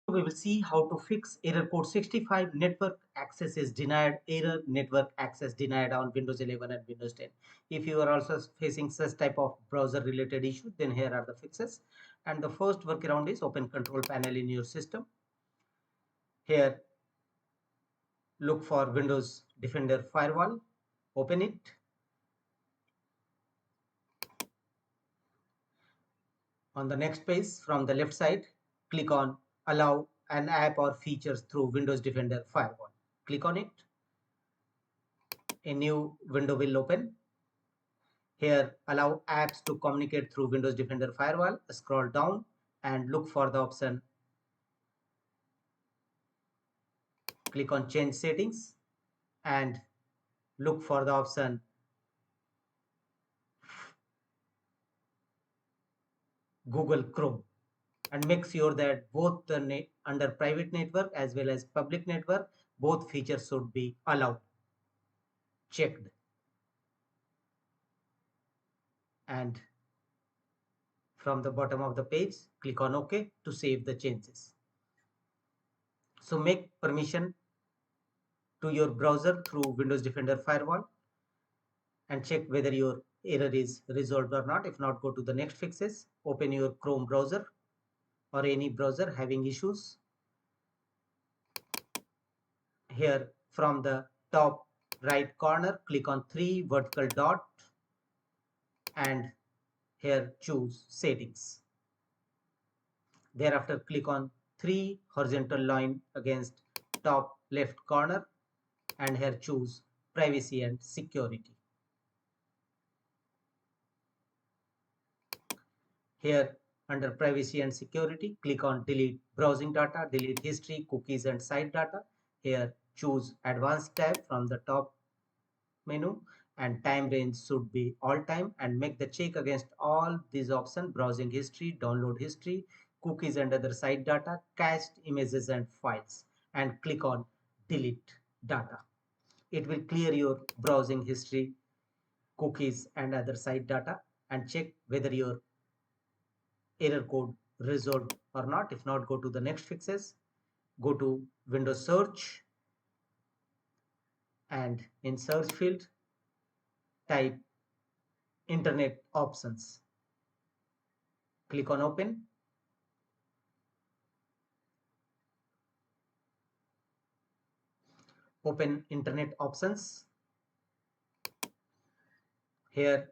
We will see how to fix error code 65 network access is denied, error network access denied on Windows 11 and Windows 10. If you are also facing such type of browser related issues, then here are the fixes. And the first workaround is open control panel in your system. Here look for Windows Defender Firewall, open it. On the next page from the left side, click on allow an app or features through Windows Defender Firewall. Click on it. A new window will open. Here, allow apps to communicate through Windows Defender Firewall. Scroll down and look for the option. Click on change settings and look for the option Google Chrome, and make sure that both the under private network as well as public network, both features should be allowed, checked. And from the bottom of the page, click on OK to save the changes. So make permission to your browser through Windows Defender Firewall and check whether your error is resolved or not. If not, go to the next fixes. Open your Chrome browser or any browser having issues. Here from the top right corner, click on 3 vertical dot and here choose settings. Thereafter click on 3 horizontal line against top left corner and here choose privacy and security. Here under privacy and security, click on delete browsing data, delete history, cookies and site data. Here choose advanced tab from the top menu and time range should be all time, and make the check against all these options: browsing history, download history, cookies and other site data, cached images and files, and click on delete data. It will clear your browsing history, cookies and other site data, and check whether your error code resolved or not. If not, go to the next fixes. Go to Windows search and in search field type internet options. Click on open. Open internet options. Here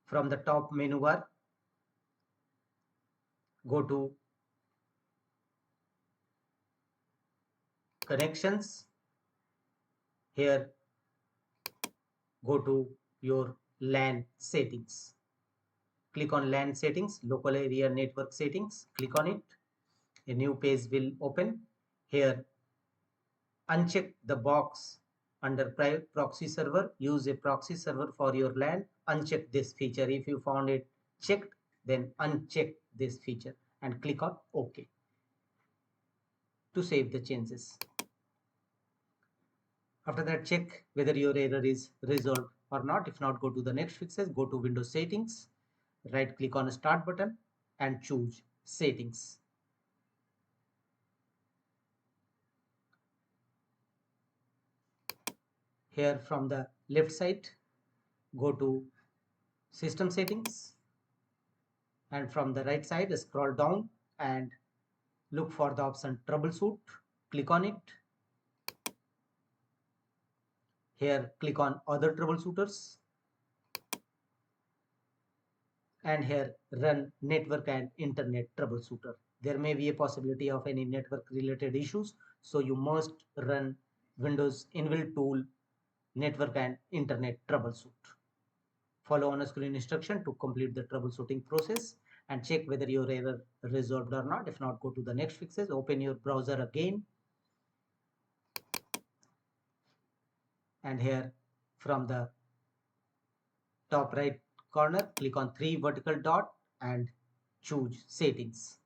from the top menu bar, go to connections. Here go to your LAN settings. Click on LAN settings, local area network settings. Click on it. A new page will open. Here uncheck the box under private proxy server. Use a proxy server for your LAN. Uncheck this feature. If you found it checked, then uncheck this feature and click on OK to save the changes. After that, check whether your error is resolved or not. If not, go to the next fixes. Go to Windows settings, right click on start button and choose settings. Here from the left side, go to system settings and from the right side scroll down and look for the option troubleshoot. Click on it. Here click on other troubleshooters and here run network and internet troubleshooter. There may be a possibility of any network related issues, so you must run Windows inbuilt tool network and internet troubleshoot. Follow on screen instruction to complete the troubleshooting process and check whether your error resolved or not. If not, go to the next fixes. Open your browser again and here from the top right corner, click on 3 vertical dot and choose settings.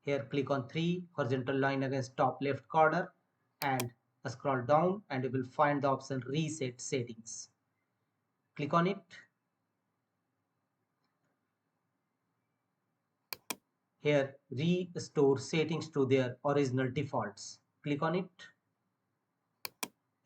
Here click on 3 horizontal line against top left corner and scroll down and you will find the option reset settings. Click on it. Here, restore settings to their original defaults. Click on it.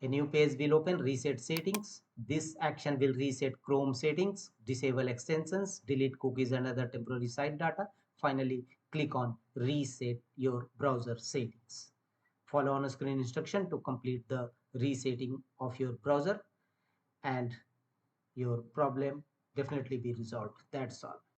A new page will open. Reset settings. This action will reset Chrome settings, disable extensions, delete cookies and other temporary site data. Finally, click on reset your browser settings. Follow on screen instruction to complete the resetting of your browser, and your problem definitely be resolved. That's all.